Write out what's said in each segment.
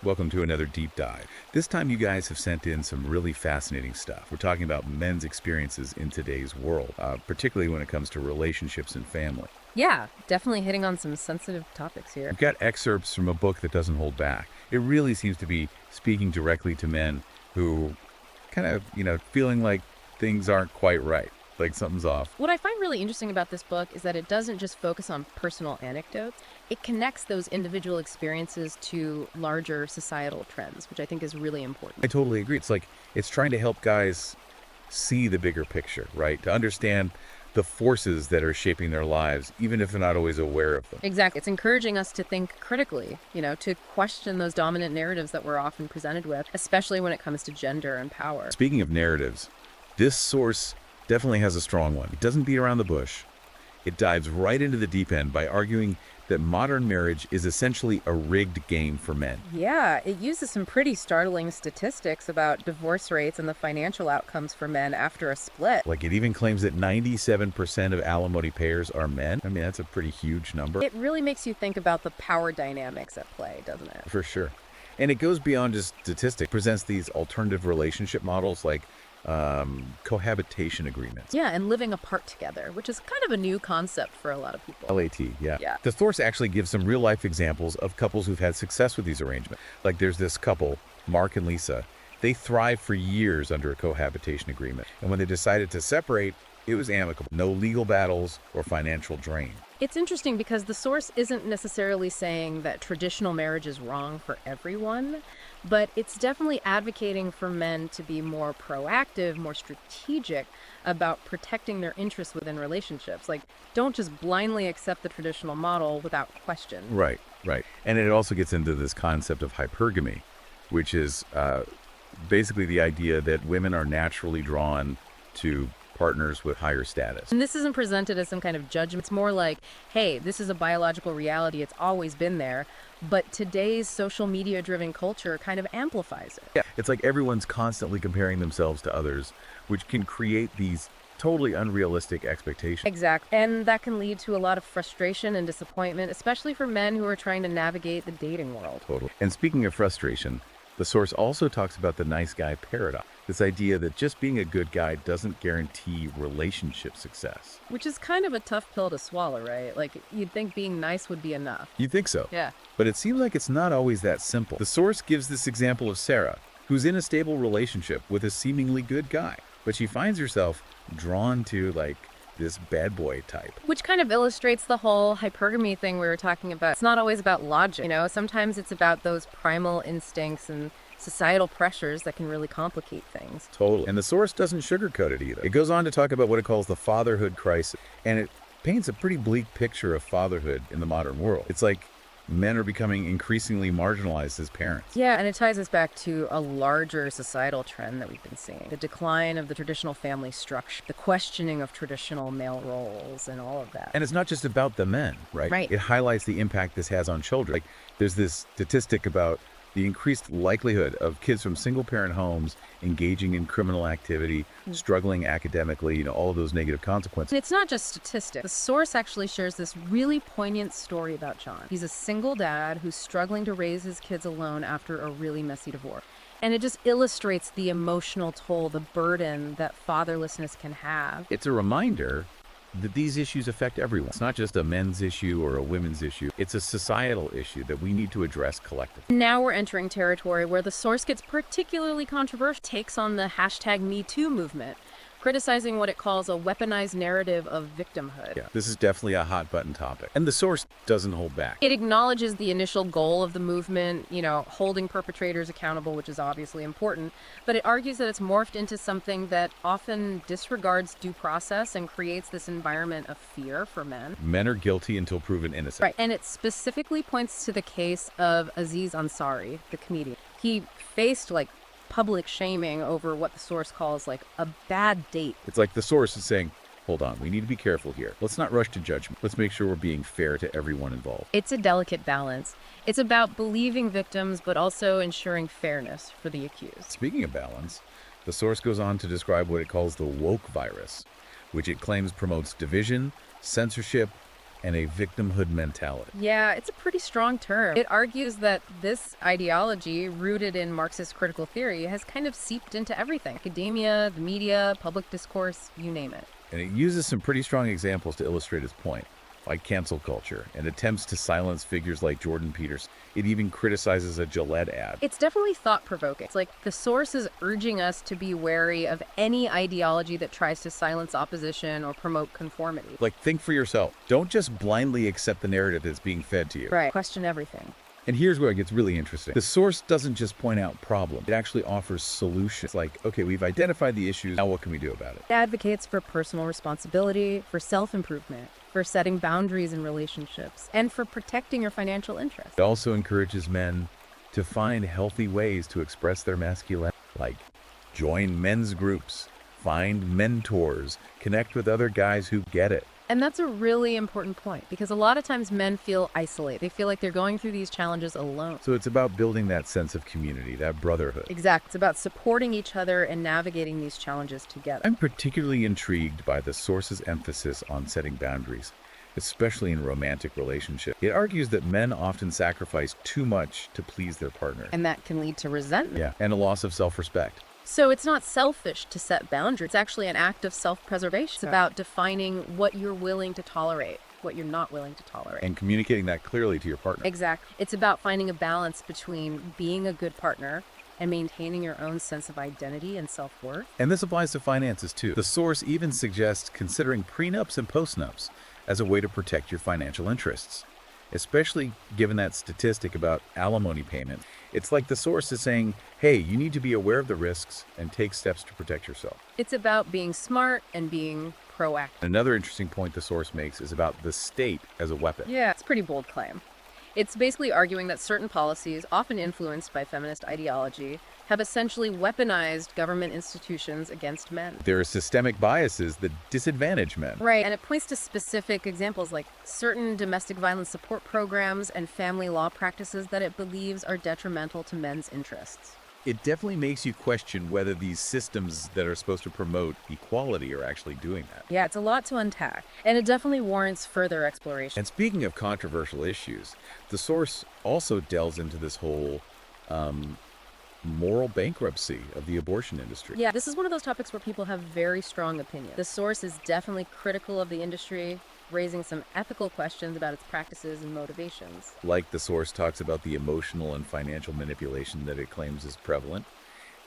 welcome to another deep dive. This time you guys have sent in some really fascinating stuff. We're talking about men's experiences in today's world, particularly when it comes to relationships and family. Yeah, definitely hitting on some sensitive topics here. We've got excerpts from a book that doesn't hold back. It really seems to be speaking directly to men who kind of, feeling like things aren't quite right, like something's off. What I find really interesting about this book is that it doesn't just focus on personal anecdotes. It connects those individual experiences to larger societal trends, which I think is really important. I totally agree. It's like it's trying to help guys see the bigger picture, right? To understand the forces that are shaping their lives, even if they're not always aware of them. Exactly. It's encouraging us to think critically, to question those dominant narratives that we're often presented with, especially when it comes to gender and power. Speaking of narratives, this source definitely has a strong one. It doesn't beat around the bush. It dives right into the deep end by arguing that modern marriage is essentially a rigged game for men. Yeah, it uses some pretty startling statistics about divorce rates and the financial outcomes for men after a split. Like, it even claims that 97% of alimony payers are men. I mean, that's a pretty huge number. It really makes you think about the power dynamics at play, doesn't it? For sure. And it goes beyond just statistics. It presents these alternative relationship models like cohabitation agreements. Yeah, and living apart together, which is kind of a new concept for a lot of people. LAT, yeah. Yeah. The source actually gives some real-life examples of couples who've had success with these arrangements. Like, there's this couple, Mark and Lisa. They thrived for years under a cohabitation agreement. And when they decided to separate, it was amicable. No legal battles or financial drain. It's interesting because the source isn't necessarily saying that traditional marriage is wrong for everyone, but it's definitely advocating for men to be more proactive, more strategic about protecting their interests within relationships. Like, don't just blindly accept the traditional model without question. Right, right. And it also gets into this concept of hypergamy, which is basically the idea that women are naturally drawn to partners with higher status. And this isn't presented as some kind of judgment. It's more like, hey, this is a biological reality. It's always been there. But today's social media-driven culture kind of amplifies it. Yeah, it's like everyone's constantly comparing themselves to others, which can create these totally unrealistic expectations. Exactly. And that can lead to a lot of frustration and disappointment, especially for men who are trying to navigate the dating world. Totally. And speaking of frustration, the source also talks about the nice guy paradox. This idea that just being a good guy doesn't guarantee relationship success. Which is kind of a tough pill to swallow, right? Like, you'd think being nice would be enough. You think so? Yeah. But it seems like it's not always that simple. The source gives this example of Sarah, who's in a stable relationship with a seemingly good guy, but she finds herself drawn to, this bad boy type. Which kind of illustrates the whole hypergamy thing we were talking about. It's not always about logic, Sometimes it's about those primal instincts and societal pressures that can really complicate things. Totally. And the source doesn't sugarcoat it either. It goes on to talk about what it calls the fatherhood crisis, and it paints a pretty bleak picture of fatherhood in the modern world. It's like men are becoming increasingly marginalized as parents. Yeah, and it ties us back to a larger societal trend that we've been seeing. The decline of the traditional family structure, the questioning of traditional male roles, and all of that. And it's not just about the men, right? Right. It highlights the impact this has on children. Like, there's this statistic about the increased likelihood of kids from single-parent homes engaging in criminal activity, struggling academically, all of those negative consequences. And it's not just statistics. The source actually shares this really poignant story about John. He's a single dad who's struggling to raise his kids alone after a really messy divorce. And it just illustrates the emotional toll, the burden that fatherlessness can have. It's a reminder that these issues affect everyone. It's not just a men's issue or a women's issue. It's a societal issue that we need to address collectively. Now we're entering territory where the source gets particularly controversial, takes on the #MeToo movement, criticizing what it calls a weaponized narrative of victimhood. Yeah, this is definitely a hot button topic. And the source doesn't hold back. It acknowledges the initial goal of the movement, holding perpetrators accountable, which is obviously important, but it argues that it's morphed into something that often disregards due process and creates this environment of fear for men. Men are guilty until proven innocent. Right, and it specifically points to the case of Aziz Ansari, the comedian. He faced, public shaming over what the source calls a bad date. It's like the source is saying, hold on, we need to be careful here. Let's not rush to judgment. Let's make sure we're being fair to everyone involved. It's a delicate balance. It's about believing victims, but also ensuring fairness for the accused. Speaking of balance, the source goes on to describe what it calls the woke virus, which it claims promotes division, censorship, and a victimhood mentality. Yeah, it's a pretty strong term. It argues that this ideology, rooted in Marxist critical theory, has kind of seeped into everything. Academia, the media, public discourse, you name it. And it uses some pretty strong examples to illustrate its point, like cancel culture, and attempts to silence figures like Jordan Peterson. It even criticizes a Gillette ad. It's definitely thought-provoking. It's like the source is urging us to be wary of any ideology that tries to silence opposition or promote conformity. Like, think for yourself. Don't just blindly accept the narrative that's being fed to you. Right. Question everything. And here's where it gets really interesting. The source doesn't just point out problems. It actually offers solutions. Like, okay, we've identified the issues. Now what can we do about it? It advocates for personal responsibility, for self-improvement, for setting boundaries in relationships, and for protecting your financial interests. It also encourages men to find healthy ways to express their masculinity, like join men's groups, find mentors, connect with other guys who get it. And that's a really important point, because a lot of times men feel isolated. They feel like they're going through these challenges alone. So it's about building that sense of community, that brotherhood. Exactly. It's about supporting each other and navigating these challenges together. I'm particularly intrigued by the source's emphasis on setting boundaries, especially in romantic relationships. It argues that men often sacrifice too much to please their partner. And that can lead to resentment. Yeah, and a loss of self-respect. So it's not selfish to set boundaries. It's actually an act of self-preservation. It's about defining what you're willing to tolerate, what you're not willing to tolerate. And communicating that clearly to your partner. Exactly. It's about finding a balance between being a good partner and maintaining your own sense of identity and self-worth. And this applies to finances too. The source even suggests considering prenups and postnups as a way to protect your financial interests, especially given that statistic about alimony payment. It's like the source is saying, hey, you need to be aware of the risks and take steps to protect yourself. It's about being smart and being proactive. Another interesting point the source makes is about the state as a weapon. Yeah, it's a pretty bold claim. It's basically arguing that certain policies, often influenced by feminist ideology, have essentially weaponized government institutions against men. There are systemic biases that disadvantage men. Right, and it points to specific examples like certain domestic violence support programs and family law practices that it believes are detrimental to men's interests. It definitely makes you question whether these systems that are supposed to promote equality are actually doing that. Yeah, it's a lot to unpack, and it definitely warrants further exploration. And speaking of controversial issues, the source also delves into this whole moral bankruptcy of the abortion industry. Yeah, this is one of those topics where people have very strong opinions. The source is definitely critical of the industry, raising some ethical questions about its practices and motivations. Like the source talks about the emotional and financial manipulation that it claims is prevalent,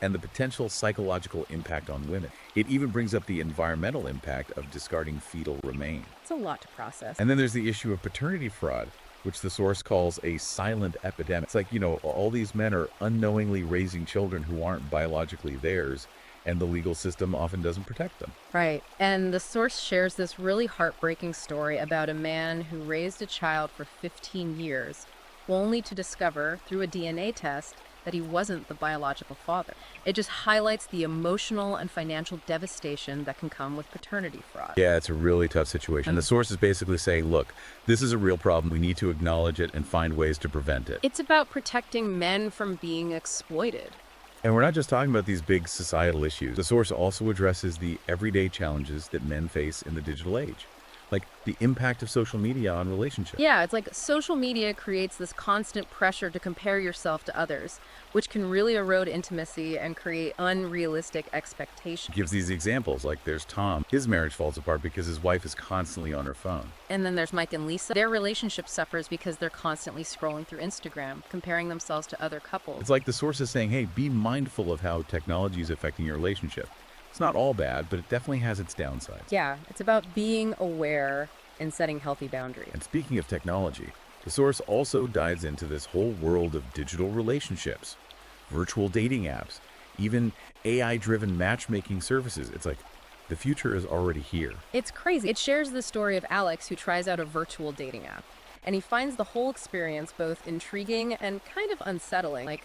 and the potential psychological impact on women. It even brings up the environmental impact of discarding fetal remains. It's a lot to process. And then there's the issue of paternity fraud, which the source calls a silent epidemic. It's like, all these men are unknowingly raising children who aren't biologically theirs, and the legal system often doesn't protect them. Right. And the source shares this really heartbreaking story about a man who raised a child for 15 years, only to discover through a DNA test that he wasn't the biological father. It just highlights the emotional and financial devastation that can come with paternity fraud. Yeah, it's a really tough situation. And the source is basically saying, look, this is a real problem. We need to acknowledge it and find ways to prevent it. It's about protecting men from being exploited. And we're not just talking about these big societal issues. The source also addresses the everyday challenges that men face in the digital age, like the impact of social media on relationships. Yeah, it's like social media creates this constant pressure to compare yourself to others, which can really erode intimacy and create unrealistic expectations. Gives these examples, like there's Tom. His marriage falls apart because his wife is constantly on her phone. And then there's Mike and Lisa. Their relationship suffers because they're constantly scrolling through Instagram, comparing themselves to other couples. It's like the source is saying, hey, be mindful of how technology is affecting your relationship. It's not all bad, but it definitely has its downsides. Yeah, it's about being aware and setting healthy boundaries. And speaking of technology, the source also dives into this whole world of digital relationships, virtual dating apps, even AI-driven matchmaking services. It's like the future is already here. It's crazy. It shares the story of Alex, who tries out a virtual dating app, and he finds the whole experience both intriguing and kind of unsettling. Like,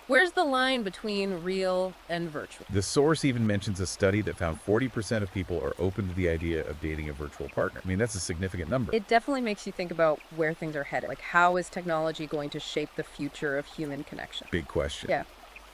where's the line between real and virtual? The source even mentions a study that found 40% of people are open to the idea of dating a virtual partner. I mean, that's a significant number. It definitely makes you think about where things are headed. Like, how is technology going to shape the future of human connection? Big question. Yeah.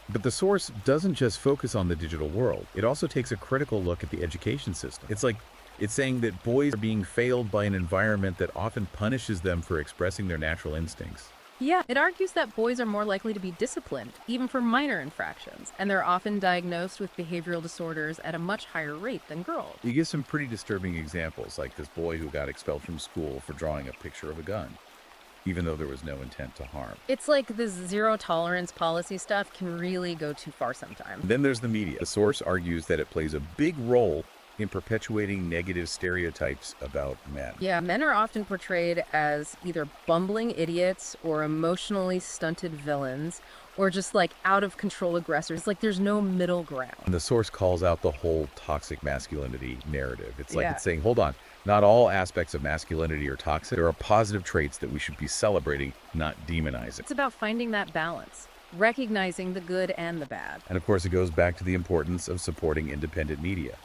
But the source doesn't just focus on the digital world. It also takes a critical look at the education system. It's like It's saying that boys are being failed by an environment that often punishes them for expressing their natural instincts. Yeah, it argues that boys are more likely to be disciplined, even for minor infractions, and they're often diagnosed with behavioral disorders at a much higher rate than girls. You give some pretty disturbing examples, like this boy who got expelled from school for drawing a picture of a gun, even though there was no intent to harm. It's like this zero tolerance policy stuff can really go too far sometimes. Then there's the media. The source argues that it plays a big role in perpetuating negative stereotypes about men. Yeah, men are often portrayed as either bumbling idiots or emotionally stunted villains or just like out of control aggressors. Like there's no middle ground. And the source calls out the whole toxic masculinity narrative. It's like Yeah. it's saying, hold on, not all aspects of masculinity are toxic. There are positive traits that we should be celebrating, not demonizing. It's about finding that balance, recognizing the good and the bad. And of course, it goes back to the importance of supporting independent media,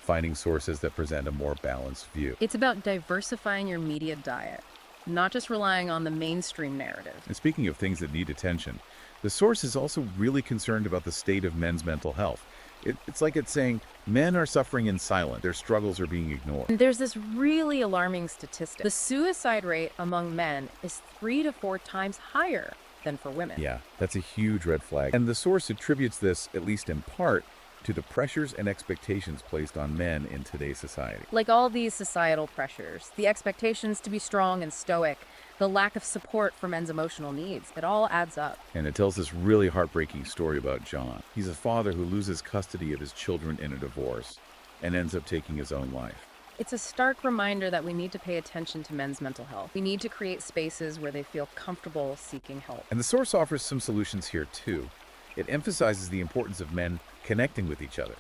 finding sources that present a more balanced view. It's about diversifying your media diet, not just relying on the mainstream narrative. And speaking of things that need attention, the source is also really concerned about the state of men's mental health. It's like it's saying men are suffering in silence. Their struggles are being ignored. And there's this really alarming statistic. The suicide rate among men is 3 to 4 times higher than for women. Yeah, that's a huge red flag. And the source attributes this, at least in part, to the pressures and expectations placed on men in today's society. Like all these societal pressures, the expectations to be strong and stoic, the lack of support for men's emotional needs, it all adds up. And it tells this really heartbreaking story about John. He's a father who loses custody of his children in a divorce and ends up taking his own life. It's a stark reminder that we need to pay attention to men's mental health. We need to create spaces where they feel comfortable seeking help. And the source offers some solutions here too. It emphasizes the importance of men connecting with each other,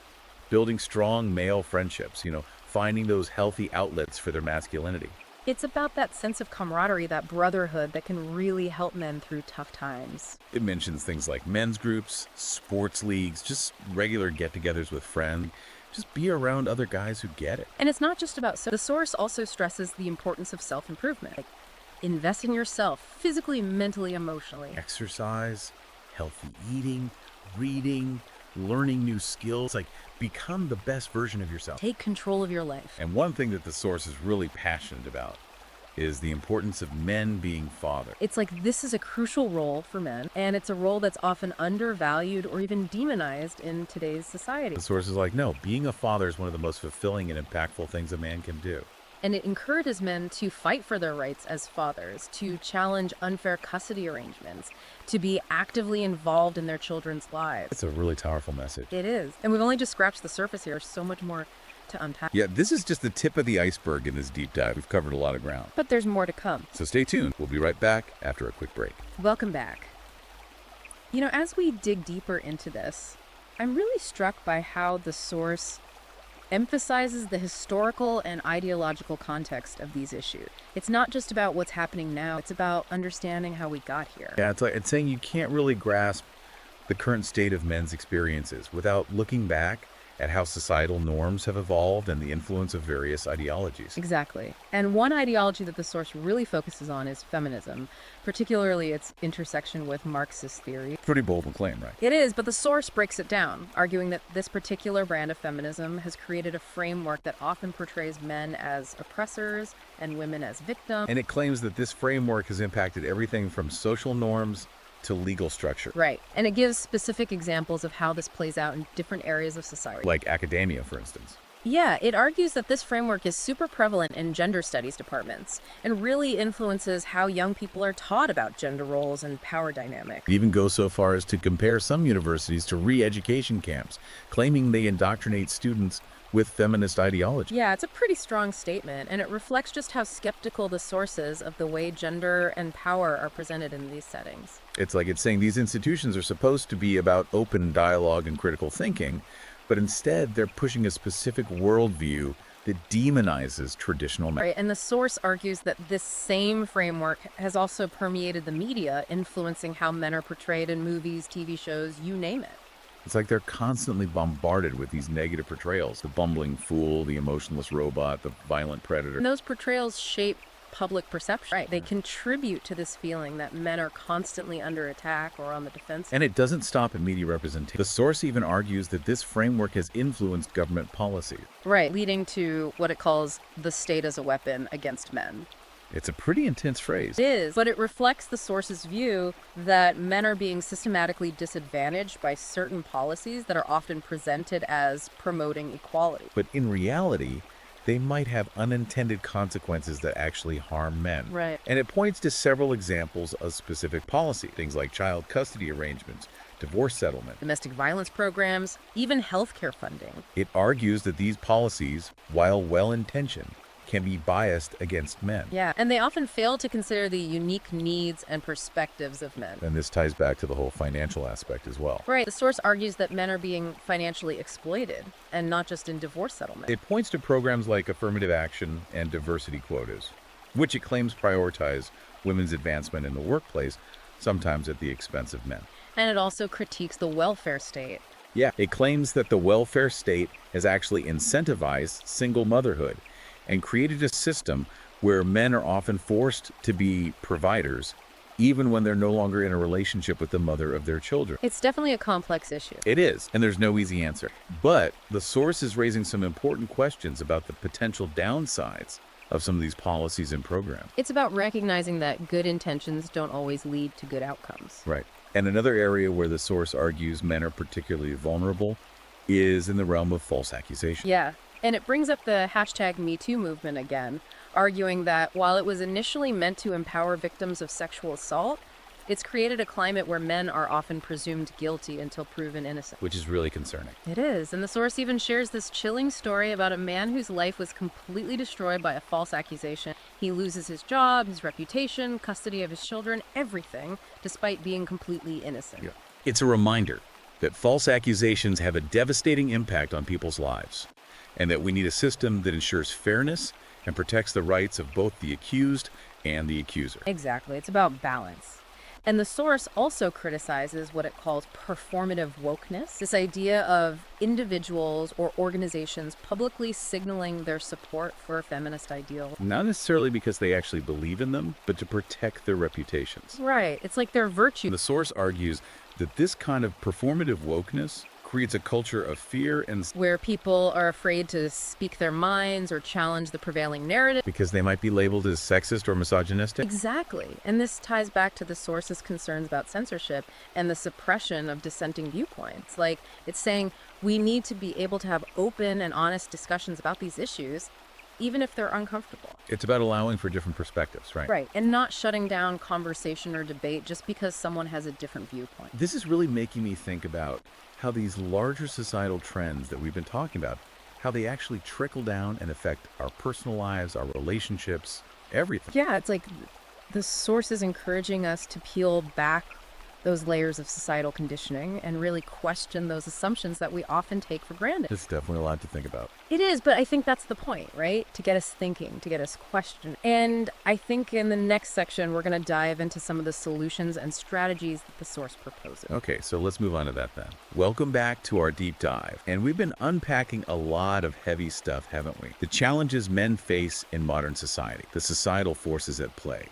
building strong male friendships, finding those healthy outlets for their masculinity. It's about that sense of camaraderie, that brotherhood that can really help men through tough times. It mentions things like men's groups, sports leagues, just regular get-togethers with friends. Just be around other guys who get it. And it's not just about the source also stresses the importance of self-improvement. Like, invest in yourself, physically, mentally, emotionally. Exercise, healthy eating, reading, learning new skills, like become the best version of yourself. Take control of your life. And one thing that the source is really passionate about is the importance of men being fathers. It's like this is a crucial role for men, and it's a role that's often undervalued or even demonized in today's society. The source is like, no, being a father is one of the most fulfilling and impactful things a man can do. And it encourages men to fight for their rights as fathers, to challenge unfair custody arrangements, to be actively involved in their children's lives. It's a really powerful message. It is. And we've only just scratched the surface here. There's so much more to unpack. Yeah, this is just the tip of the iceberg in this deep dive. We've covered a lot of ground. But there's more to come. So stay tuned. We'll be right back after a quick break. Welcome back. As we dig deeper into this, I'm really struck by how the source emphasizes the historical and ideological context of these issues. It's not just about what's happening now, it's about understanding how we got here. Yeah, it's saying you can't really grasp the current state of men's experiences without looking back at how societal norms have evolved and the influence of various ideologies. Exactly. And one ideology that the source really focuses on is feminism, particularly its intersection with Marxist theory. Pretty bold claim, right? It is, but the source breaks it down, arguing that this particular brand of feminism has created a framework that often portrays men as oppressors and women as victims. And it claims that this framework has impacted everything from social norms to legal structure. Right. And it gives specific examples of how this plays out in different areas of society. Like academia, for instance. Yeah, it argues that this framework is super prevalent in gender studies departments and really influences how young people are taught about gender roles and power dynamics. It even goes so far as to compare some universities to re-education camps, claiming they indoctrinate students with feminist ideology. Yeah, it's a pretty strong statement, and it reflects just how skeptical the source is of the way gender and power are presented in these settings. It's like it's saying these institutions are supposed to be about open dialogue and critical thinking, but instead they're pushing a specific worldview that demonizes traditional men. Right, and the source argues that this same framework has also permeated the media, influencing how men are portrayed in movies, TV shows, you name it. It's like they're constantly bombarded with these negative portrayals. The bumbling fool, the emotionless robot, the violent predator. And those portrayals shape public perception. Right. They contribute to this feeling that men are constantly under attack or on the defensive. And it doesn't stop at media representation. The source even argues that this framework has influenced government policy. Right, leading to what it calls the state as a weapon against men. It's a pretty intense phrase. It is, but it reflects the source's view that men are being systematically disadvantaged by certain policies that are often presented as promoting equality. But in reality, they might have unintended consequences that actually harm men. Right. And it points to several examples of specific policy, things like child custody arrangements, divorce settlement, Domestic violence programs, even healthcare funding. It argues that these policies, while well-intentioned, can be biased against men. Yeah, and they often fail to consider the unique needs and perspectives of men. And this ties back to the whole financial aspect as well. Right. The source argues that men are being financially exploited, and not just in divorce settlement. It points to programs like affirmative action and diversity quotas, which it claims prioritize women's advancement in the workplace, sometimes at the expense of men. And it also critiques the welfare state. Yeah, it claims that the welfare state has actually incentivized single motherhood and created a system where men are often forced to be providers, even when they're no longer in a relationship with the mother of their children. It's definitely a complex issue. It is, and there's no easy answer. But the source is raising some important questions about the potential downsides of some of these policies and programs. It's about recognizing that good intentions don't always lead to good outcomes. Right. And another area where the source argues men are particularly vulnerable is in the realm of false accusation. Yeah, and it brings up the hashtag #MeToo movement again, arguing that while it was initially meant to empower victims of sexual assault, it's created a climate where men are often presumed guilty until proven innocent. Which is really concerning. It is, and the source even shares this chilling story about a man whose life was completely destroyed by a false accusation. He loses his job, his reputation, custody of his children, everything, despite being completely innocent. Yeah. It's a reminder that false accusations have a devastating impact on people's lives, and that we need a system that ensures fairness and protects the rights of both the accused and the accuser. Exactly. It's about balance. And the source also criticizes what it calls performative wokeness, this idea of individuals or organizations publicly signaling their support for a feminist ideal. Not necessarily because they actually believe in them, but to protect their reputations. Right. It's like their virtue. The source argues that this kind of performative wokeness creates a culture of fear and where people are afraid to speak their minds or challenge the prevailing narrative. because they might be labeled as sexist or misogynistic. Exactly. And this ties back to the source's concerns about censorship and the suppression of dissenting viewpoints. Like, it's saying we need to be able to have open and honest discussions about these issues, even if they're uncomfortable. It's about allowing for different perspectives, right? Right. And not shutting down conversation or debate just because someone has a different viewpoint. This is really making me think about how these larger societal trends that we've been talking about, how they actually trickle down and affect our personal lives, our relationships, everything. Yeah, it's like the source is encouraging us to peel back those layers of societal conditioning and really question those assumptions that we often take for granted. It's definitely a lot to think about. It is, but I think that's the point, right? To get us thinking, to get us questioning. And I think in the next section, we're going to dive into some of the solutions and strategies that the source proposes. Okay, so let's move on to that then. Welcome back to our deep dive. And we've been unpacking a lot of heavy stuff, haven't we? The challenges men face in modern society, the societal forces at play.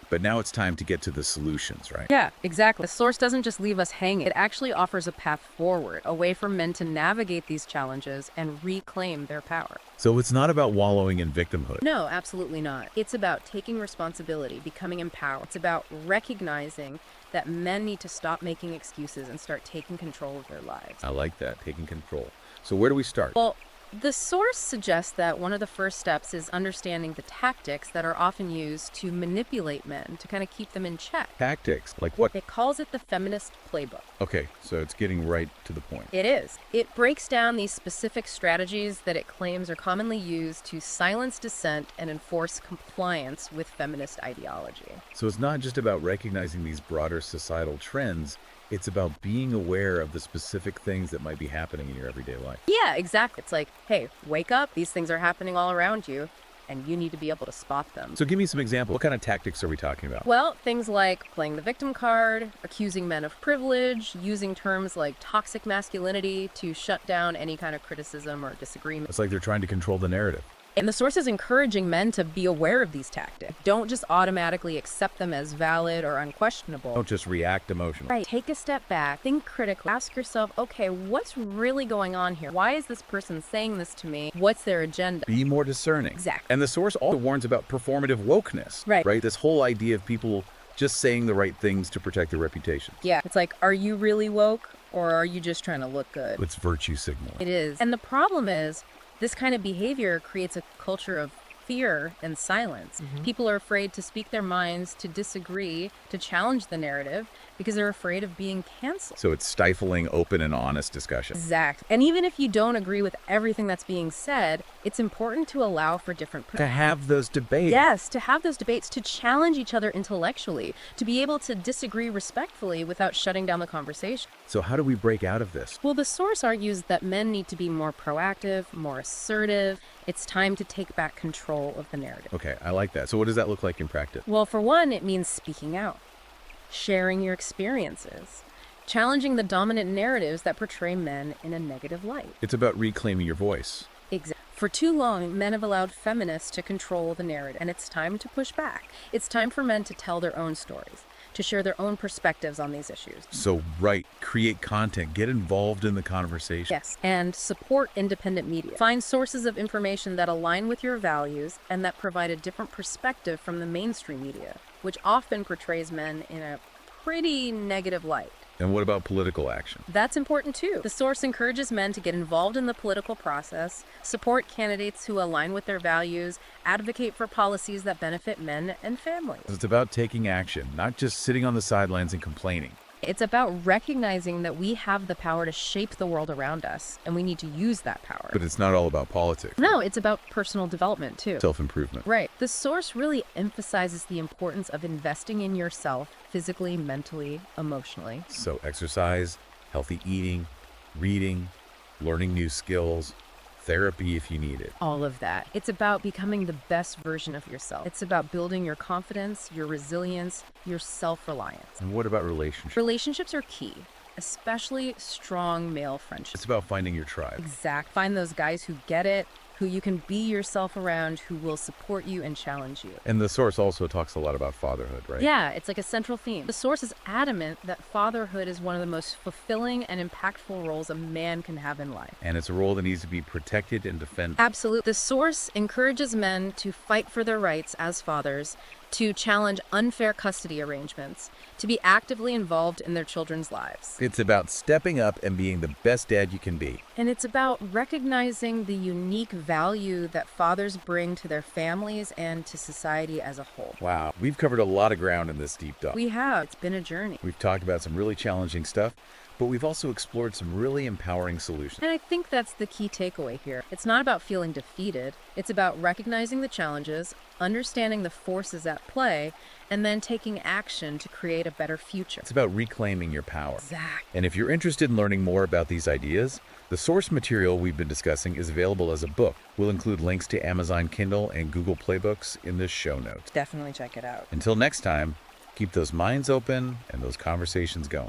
But now it's time to get to the solutions, right? Yeah, exactly. The source doesn't just leave us hanging. It actually offers a path forward, a way for men to navigate these challenges and reclaim their power. So it's not about wallowing in victimhood. No, absolutely not. It's about taking responsibility, becoming empowered. It's about recognizing that men need to stop making excuses and start taking control of their lives. I like that, taking control. So where do we start? Well, the source suggests that one of the first steps is understanding the tactics that are often used to manipulate men, to kind of keep them in check. Tactics, like what? It calls it the feminist playbook. Okay, so it's getting right to the point. It is. It breaks down these specific strategies that it claims are commonly used to silence dissent and enforce compliance with feminist ideology. So it's not just about recognizing these broader societal trends, it's about being aware of the specific things that might be happening in your everyday life. Yeah, exactly. It's like, hey, wake up. These things are happening all around you, and you need to be able to spot them. So give me some examples. What kind of tactics are we talking about? Well, things like playing the victim card, accusing men of privilege, using terms like toxic masculinity to shut down any kind of criticism or disagreement. It's like they're trying to control the narrative. And the source is encouraging men to be aware of these tactics. Don't just automatically accept them as valid or unquestionable. Don't just react emotionally. Right. Take a step back, think critically, ask yourself, okay, what's really going on here? Why is this person saying this to me? What's their agenda? Be more discerning. Exactly. And the source also warns about performative wokeness. Right. This whole idea of people just saying the right things to protect their reputation. Yeah. It's like, are you really woke or are you just trying to look good? It's virtue signaling. It is. And the problem is, this kind of behavior creates a culture of fear and silence. People are afraid to speak their minds, to disagree, to challenge the narrative because they're afraid of being canceled. So it's stifling open and honest discussion. Exact. And even if you don't agree with everything that's being said, it's important to allow for different To have those debates. Yes, to have those debates, to challenge each other intellectually, to be able to disagree respectfully without shutting down the conversation. So how do we break out of this? Well, the source argues that men need to be more proactive, more assertive. It's time to take back control of the narrative. Okay, I like that. So what does that look like in practice? Well, for one, it means speaking out, sharing your experiences, challenging the dominant narratives that portray men in a negative light. It's about reclaiming your voice. Exactly. For too long, men have allowed feminists to control the narrative, and it's time to push back. It's time for men to tell their own stories, to share their own perspectives on these issues. So, create content, get involved in the conversation. Yes, and support independent media. Find sources of information that align with your values and that provide a different perspective from the mainstream media, which often portrays men in a pretty negative light. And what about political action? That's important too. The source encourages men to get involved in the political process, support candidates who align with their values, advocate for policies that benefit men and families. It's about taking action, not just sitting on the sidelines and complaining. It's about recognizing that we have the power to shape the world around us, and we need to use that power. But it's not all about politics. No, it's about personal development too. Self-improvement. Right. The source really emphasizes the importance of investing in yourself physically, mentally, emotionally. So exercise, healthy eating, reading, learning new skills, therapy if you need it. All of that. It's about becoming the best version of yourself. It's about building your confidence, your resilience, your self-reliance. And what about relationships? Relationships are key, especially strong male friendships. It's about finding your tribe. Exact. Find those guys who get it, who you can be yourself around, who will support you and challenge you. And the source also talks a lot about fatherhood, right? Yeah, it's like a central theme. The source is adamant that fatherhood is one of the most fulfilling and impactful roles a man can have in life. And it's a role that needs to be protected and defended. Absolutely. The source encourages men to fight for their rights as fathers, to challenge unfair custody arrangements, to be actively involved in their children's lives. It's about stepping up and being the best dad you can be. And it's about recognizing the unique value that fathers bring to their families and to society as a whole. Wow, we've covered a lot of ground in this deep dive. We have. It's been a journey. We've talked about some really challenging stuff, but we've also explored some really empowering solutions. And I think that's the key takeaway here. It's not about feeling defeated. It's about recognizing the challenges, understanding the forces at play, and then taking action to create a better future. It's about reclaiming your power. Exactly. And if you're interested in learning more about these ideas, the source material we've been discussing is available as a book. We'll include links to Amazon Kindle and Google Play Books in the show notes. Definitely check it out. Until next time, keep those minds open and those conversations going.